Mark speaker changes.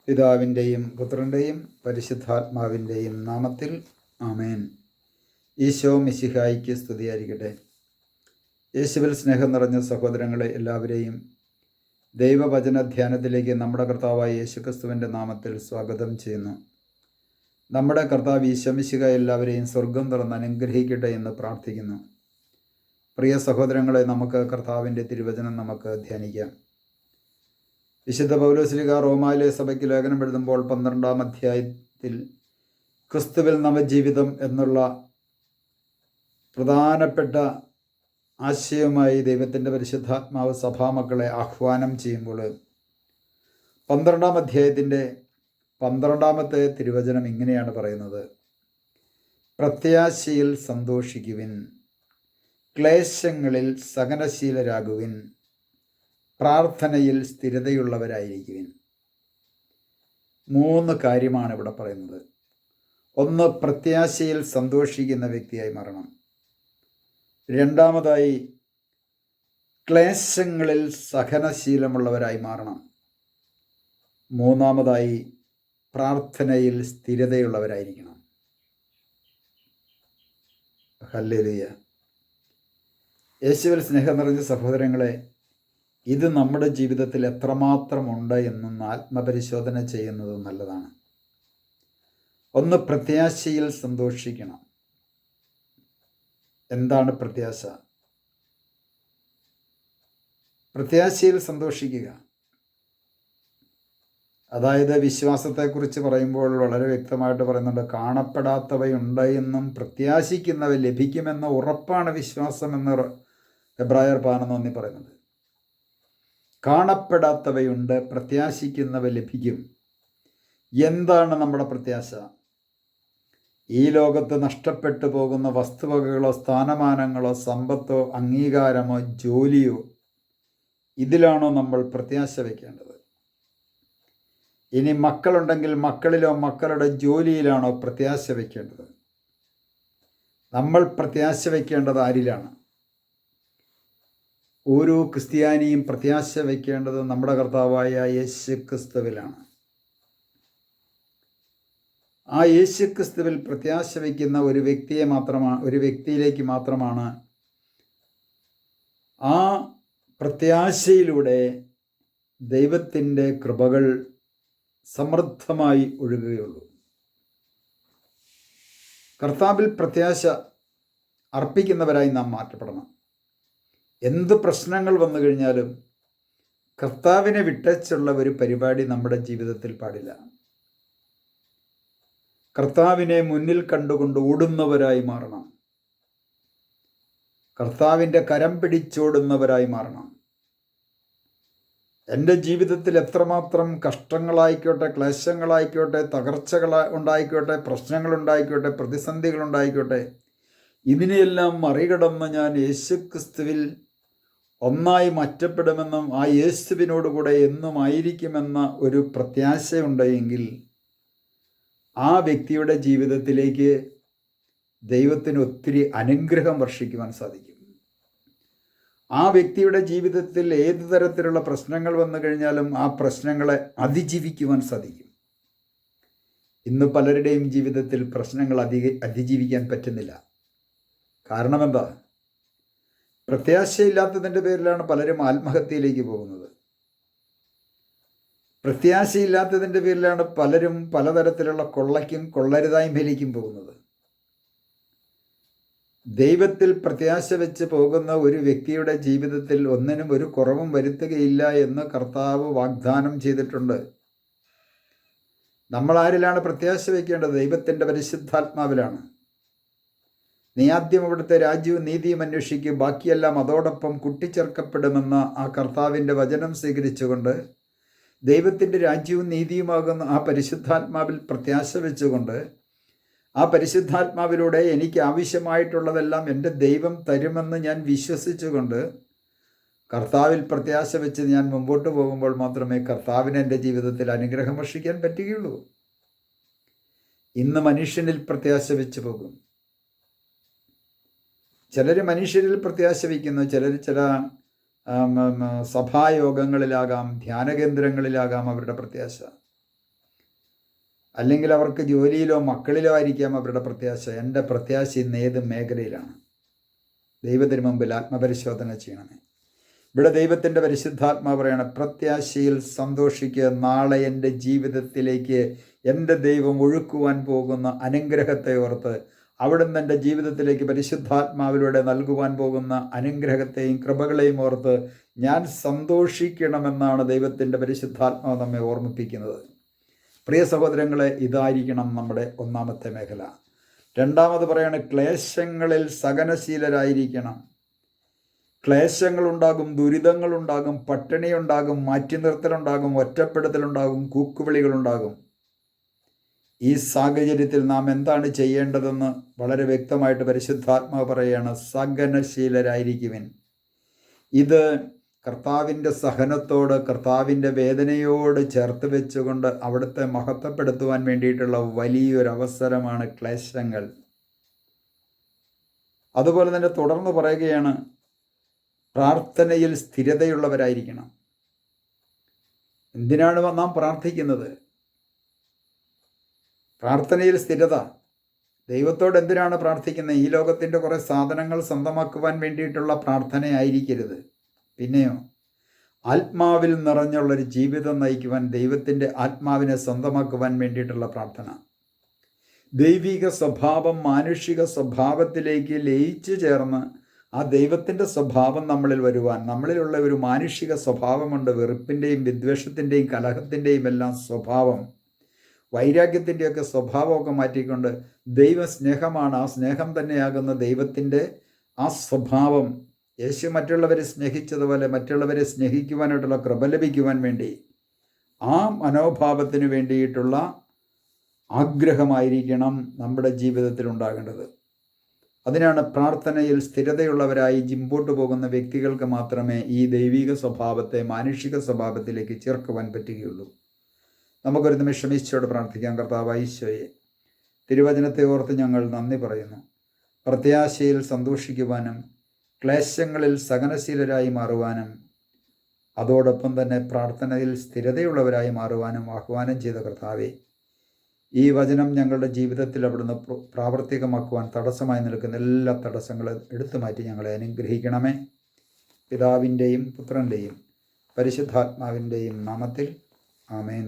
Speaker 1: പിതാവിൻ്റെയും പുത്രൻ്റെയും പരിശുദ്ധാത്മാവിൻ്റെയും നാമത്തിൽ ആമേൻ. ഈശോ മിശിഹായിക്ക് സ്തുതിയായിരിക്കട്ടെ. യേശുവിൽ സ്നേഹം നിറഞ്ഞ സഹോദരങ്ങളെ എല്ലാവരെയും ദൈവവചന ധ്യാനത്തിലേക്ക് നമ്മുടെ കർത്താവായ യേശുക്രിസ്തുവിൻ്റെ നാമത്തിൽ സ്വാഗതം ചെയ്യുന്നു. നമ്മുടെ കർത്താവ് ഈശോ മിശിഹ എല്ലാവരെയും സ്വർഗം തുറന്ന് അനുഗ്രഹിക്കട്ടെ എന്ന് പ്രാർത്ഥിക്കുന്നു. പ്രിയ സഹോദരങ്ങളെ, നമുക്ക് കർത്താവിൻ്റെ തിരുവചനം നമുക്ക് ധ്യാനിക്കാം. വിശുദ്ധ പൗലോസ്ലീഹ റോമായിലെ സഭയ്ക്ക് ലേഖനം എഴുതുമ്പോൾ 12-ാം അധ്യായത്തിൽ ക്രിസ്തുവിൽ നവജീവിതം എന്നുള്ള പ്രധാനപ്പെട്ട ആശയവുമായി ദൈവത്തിൻ്റെ പരിശുദ്ധാത്മാവ് സഭാമക്കളെ ആഹ്വാനം ചെയ്യുമ്പോൾ 12-ാം അധ്യായത്തിൻ്റെ 12-ാമത്തെ തിരുവചനം ഇങ്ങനെയാണ് പറയുന്നത്: പ്രത്യാശയിൽ സന്തോഷിക്കുവിൻ, ക്ലേശങ്ങളിൽ സഹനശീലരാകുവിൻ, പ്രാർത്ഥനയിൽ സ്ഥിരതയുള്ളവരായിരിക്കുവിൻ. 3 കാര്യമാണ് ഇവിടെ പറയുന്നത്. ഒന്ന്, പ്രത്യാശയിൽ സന്തോഷിക്കുന്ന വ്യക്തിയായി മാറണം. രണ്ടാമതായി, ക്ലേശങ്ങളിൽ സഹനശീലമുള്ളവരായി മാറണം. മൂന്നാമതായി, പ്രാർത്ഥനയിൽ സ്ഥിരതയുള്ളവരായിരിക്കണം. ഹല്ലേലൂയ. യേശുവിൽ സ്നേഹം നിറഞ്ഞ സഹോദരങ്ങളെ, ഇത് നമ്മുടെ ജീവിതത്തിൽ എത്രമാത്രമുണ്ട് എന്നൊന്ന് ആത്മപരിശോധന ചെയ്യുന്നത് നല്ലതാണ്. ഒന്ന്, പ്രത്യാശയിൽ സന്തോഷിക്കണം. എന്താണ് പ്രത്യാശ? പ്രത്യാശയിൽ സന്തോഷിക്കുക, അതായത് വിശ്വാസത്തെക്കുറിച്ച് പറയുമ്പോൾ വളരെ വ്യക്തമായിട്ട് പറയുന്നുണ്ട്, കാണപ്പെടാത്തവയുണ്ട് എന്നും പ്രത്യാശിക്കുന്നവ ലഭിക്കുമെന്ന ഉറപ്പാണ് വിശ്വാസമെന്ന് എബ്രായർ 11:1 പറയുന്നത്. കാണപ്പെടാത്തവയുണ്ട്, പ്രത്യാശിക്കുന്നവ ലഭിക്കും. എന്താണ് നമ്മുടെ പ്രത്യാശ? ഈ ലോകത്ത് നഷ്ടപ്പെട്ടു പോകുന്ന വസ്തുവകകളോ സ്ഥാനമാനങ്ങളോ സമ്പത്തോ അംഗീകാരമോ ജോലിയോ, ഇതിലാണോ നമ്മൾ പ്രത്യാശ വയ്ക്കേണ്ടത്? ഇനി മക്കളുണ്ടെങ്കിൽ മക്കളിലോ മക്കളുടെ ജോലിയിലാണോ പ്രത്യാശ വയ്ക്കേണ്ടത്? നമ്മൾ പ്രത്യാശ വയ്ക്കേണ്ടത് ആരിലാണ്? ഓരോ ക്രിസ്ത്യാനിയും പ്രത്യാശ വയ്ക്കേണ്ടത് നമ്മുടെ കർത്താവായ യേശു ക്രിസ്തുവിലാണ്. ആ യേശു ക്രിസ്തുവിൽ പ്രത്യാശ വയ്ക്കുന്ന ഒരു വ്യക്തിയിലേക്ക് മാത്രമാണ് ആ പ്രത്യാശയിലൂടെ ദൈവത്തിൻ്റെ കൃപകൾ സമൃദ്ധമായി ഒഴുകുകയുള്ളൂ. കർത്താവിൽ പ്രത്യാശ അർപ്പിക്കുന്നവരായി നാം മാറ്റപ്പെടണം. എന്ത് പ്രശ്നങ്ങൾ വന്നു കഴിഞ്ഞാലും കർത്താവിനെ വിട്ടച്ചുള്ള ഒരു പരിപാടി നമ്മുടെ ജീവിതത്തിൽ പാടില്ല. കർത്താവിനെ മുന്നിൽ കണ്ടുകൊണ്ട് ഓടുന്നവരായി മാറണം. കർത്താവിൻ്റെ കരം പിടിച്ചോടുന്നവരായി മാറണം. എൻ്റെ ജീവിതത്തിൽ എത്രമാത്രം കഷ്ടങ്ങളായിക്കോട്ടെ, ക്ലേശങ്ങളായിക്കോട്ടെ, തകർച്ചകൾ ഉണ്ടായിക്കോട്ടെ, പ്രശ്നങ്ങളുണ്ടായിക്കോട്ടെ, പ്രതിസന്ധികളുണ്ടായിക്കോട്ടെ, ഇതിനെയെല്ലാം മറികടന്ന് ഞാൻ യേശുക്രിസ്തുവിൽ ഒന്നായി മാറ്റപ്പെടുമെന്നും ആ യേശുവിനോടുകൂടെ എന്നും ആയിരിക്കുമെന്ന ഒരു പ്രത്യാശയുണ്ടെങ്കിൽ ആ വ്യക്തിയുടെ ജീവിതത്തിലേക്ക് ദൈവത്തിന് ഒത്തിരി അനുഗ്രഹം വർഷിക്കുവാൻ സാധിക്കും. ആ വ്യക്തിയുടെ ജീവിതത്തിൽ ഏതു തരത്തിലുള്ള പ്രശ്നങ്ങൾ വന്നു കഴിഞ്ഞാലും ആ പ്രശ്നങ്ങളെ അതിജീവിക്കുവാൻ സാധിക്കും. ഇന്ന് പലരുടെയും ജീവിതത്തിൽ പ്രശ്നങ്ങൾ അതിജീവിക്കാൻ പറ്റുന്നില്ല. കാരണം എന്താ? പ്രത്യാശയില്ലാത്തതിൻ്റെ പേരിലാണ് പലരും ആത്മഹത്യയിലേക്ക് പോകുന്നത്. പ്രത്യാശയില്ലാത്തതിൻ്റെ പേരിലാണ് പലരും പലതരത്തിലുള്ള കൊള്ളയ്ക്കും കൊള്ളരുതായ്മയിലേക്കും പോകുന്നത്. ദൈവത്തിൽ പ്രത്യാശ വെച്ച് പോകുന്ന ഒരു വ്യക്തിയുടെ ജീവിതത്തിൽ ഒന്നിനും ഒരു കുറവും വരുത്തുകയില്ല എന്ന് കർത്താവ് വാഗ്ദാനം ചെയ്തിട്ടുണ്ട്. നമ്മൾ ആരിലാണ് പ്രത്യാശ വയ്ക്കേണ്ടത്? ദൈവത്തിൻ്റെ പരിശുദ്ധാത്മാവിലാണ്. നീ ആദ്യം അവിടുത്തെ രാജ്യവും നീതിയും അന്വേഷിക്കും, ബാക്കിയെല്ലാം അതോടൊപ്പം കൂട്ടിച്ചേർക്കപ്പെടുമെന്ന ആ കർത്താവിൻ്റെ വചനം സ്വീകരിച്ചുകൊണ്ട് ദൈവത്തിൻ്റെ രാജ്യവും നീതിയുമാകുന്ന ആ പരിശുദ്ധാത്മാവിൽ പ്രത്യാശ വെച്ചുകൊണ്ട് ആ പരിശുദ്ധാത്മാവിലൂടെ എനിക്ക് ആവശ്യമായിട്ടുള്ളതെല്ലാം എൻ്റെ ദൈവം തരുമെന്ന് ഞാൻ വിശ്വസിച്ചുകൊണ്ട് കർത്താവിൽ പ്രത്യാശ വെച്ച് ഞാൻ മുമ്പോട്ട് പോകുമ്പോൾ മാത്രമേ കർത്താവിന് എൻ്റെ ജീവിതത്തിൽ അനുഗ്രഹം വർഷിക്കാൻ പറ്റുകയുള്ളൂ. ഇന്ന് മനുഷ്യനിൽ പ്രത്യാശ വെച്ച് പോകും. ചിലർ മനുഷ്യരിൽ പ്രത്യാശ വയ്ക്കുന്നു, ചിലർ ചില സഭായോഗങ്ങളിലാകാം, ധ്യാനകേന്ദ്രങ്ങളിലാകാം അവരുടെ പ്രത്യാശ. അല്ലെങ്കിൽ അവർക്ക് ജോലിയിലോ മക്കളിലോ ആയിരിക്കാം അവരുടെ പ്രത്യാശ. എൻ്റെ പ്രത്യാശ ഇന്ന് ഏത് മേഖലയിലാണ്? ദൈവത്തിന് മുമ്പിൽ ആത്മപരിശോധന ചെയ്യണമേ. ഇവിടെ ദൈവത്തിൻ്റെ പരിശുദ്ധാത്മാവ് പറയാണ്, പ്രത്യാശയിൽ സന്തോഷിക്കുക. നാളെ എൻ്റെ ജീവിതത്തിലേക്ക് എൻ്റെ ദൈവം ഒഴുക്കുവാൻ പോകുന്ന അനുഗ്രഹത്തെ ഓർത്ത്, അവിടുന്ന് എൻ്റെ ജീവിതത്തിലേക്ക് പരിശുദ്ധാത്മാവിലൂടെ നൽകുവാൻ പോകുന്ന അനുഗ്രഹത്തെയും കൃപകളെയും ഓർത്ത് ഞാൻ സന്തോഷിക്കണമെന്നാണ് ദൈവത്തിൻ്റെ പരിശുദ്ധാത്മാവ് നമ്മെ ഓർമ്മിപ്പിക്കുന്നത്. പ്രിയ സഹോദരങ്ങളെ, ഇതായിരിക്കണം നമ്മുടെ ഒന്നാമത്തെ മേഖല. രണ്ടാമത് പറയാണ്, ക്ലേശങ്ങളിൽ സഹനശീലരായിരിക്കണം. ക്ലേശങ്ങളുണ്ടാകും, ദുരിതങ്ങളുണ്ടാകും, പട്ടിണിയുണ്ടാകും, മാറ്റി നിർത്തലുണ്ടാകും, ഒറ്റപ്പെടുത്തലുണ്ടാകും, കൂക്കുവിളികളുണ്ടാകും. ഈ സാഹചര്യത്തിൽ നാം എന്താണ് ചെയ്യേണ്ടതെന്ന് വളരെ വ്യക്തമായിട്ട് പരിശുദ്ധാത്മാവ് പറയുകയാണ്, സഹനശീലരായിരിക്കുവിൻ. ഇത് കർത്താവിൻ്റെ സഹനത്തോട്, കർത്താവിൻ്റെ വേദനയോട് ചേർത്ത് വെച്ചുകൊണ്ട് അവിടുത്തെ മഹത്വപ്പെടുത്തുവാൻ വേണ്ടിയിട്ടുള്ള വലിയൊരവസരമാണ് ക്ലേശങ്ങൾ. അതുപോലെ തന്നെ തുടർന്ന് പറയുകയാണ്, പ്രാർത്ഥനയിൽ സ്ഥിരതയുള്ളവരായിരിക്കണം. എന്തിനാണ് നാം പ്രാർത്ഥിക്കുന്നത്? പ്രാർത്ഥനയിൽ സ്ഥിരത. ദൈവത്തോട് എന്തിനാണ് പ്രാർത്ഥിക്കുന്നത്? ഈ ലോകത്തിൻ്റെ കുറേ സാധനങ്ങൾ സ്വന്തമാക്കുവാൻ വേണ്ടിയിട്ടുള്ള പ്രാർത്ഥനയായിരിക്കരുത്. പിന്നെയോ, ആത്മാവിൽ നിറഞ്ഞുള്ളൊരു ജീവിതം നയിക്കുവാൻ, ദൈവത്തിൻ്റെ ആത്മാവിനെ സ്വന്തമാക്കുവാൻ വേണ്ടിയിട്ടുള്ള പ്രാർത്ഥന. ദൈവിക സ്വഭാവം മാനുഷിക സ്വഭാവത്തിലേക്ക് ലയിച്ചു ചേർന്ന് ആ ദൈവത്തിൻ്റെ സ്വഭാവം നമ്മളിൽ വരുവാൻ, നമ്മളിലുള്ള ഒരു മാനുഷിക സ്വഭാവമുണ്ട്, വെറുപ്പിൻ്റെയും വിദ്വേഷത്തിൻ്റെയും കലഹത്തിൻ്റെയും എല്ലാം സ്വഭാവം, വൈരാഗ്യത്തിൻ്റെയൊക്കെ സ്വഭാവമൊക്കെ മാറ്റിക്കൊണ്ട് ദൈവസ്നേഹമാണ്, ആ സ്നേഹം തന്നെയാകുന്ന ദൈവത്തിൻ്റെ ആ സ്വഭാവം. യേശു മറ്റുള്ളവരെ സ്നേഹിച്ചതുപോലെ മറ്റുള്ളവരെ സ്നേഹിക്കുവാനായിട്ടുള്ള കൃപ ലഭിക്കുവാൻ വേണ്ടി ആ മനോഭാവത്തിന് വേണ്ടിയിട്ടുള്ള ആഗ്രഹമായിരിക്കണം നമ്മുടെ ജീവിതത്തിൽ ഉണ്ടാകേണ്ടത്. അതിനാണ് പ്രാർത്ഥനയിൽ സ്ഥിരതയുള്ളവരായി മുമ്പോട്ട് പോകുന്ന വ്യക്തികൾക്ക് മാത്രമേ ഈ ദൈവിക സ്വഭാവത്തെ മാനുഷിക സ്വഭാവത്തിലേക്ക് ചേർക്കുവാൻ പറ്റുകയുള്ളൂ. നമുക്കൊരു നിമിഷം ഈശോയോട് പ്രാർത്ഥിക്കാം. കർത്താവായ ഈശോയെ, തിരുവചനത്തെ ഓർത്ത് ഞങ്ങൾ നന്ദി പറയുന്നു. പ്രത്യാശയിൽ സന്തോഷിക്കുവാനും ക്ലേശങ്ങളിൽ സഹനശീലരായി മാറുവാനും അതോടൊപ്പം തന്നെ പ്രാർത്ഥനയിൽ സ്ഥിരതയുള്ളവരായി മാറുവാനും ആഹ്വാനം ചെയ്ത കർത്താവേ, ഈ വചനം ഞങ്ങളുടെ ജീവിതത്തിൽ അവിടുന്ന് പ്രാവർത്തികമാക്കുവാൻ തടസ്സമായി നിൽക്കുന്ന എല്ലാ തടസ്സങ്ങളും എടുത്തു മാറ്റി ഞങ്ങളെ അനുഗ്രഹിക്കണമേ. പിതാവിൻ്റെയും പുത്രൻ്റെയും പരിശുദ്ധാത്മാവിൻ്റെയും നാമത്തിൽ ആമേൻ.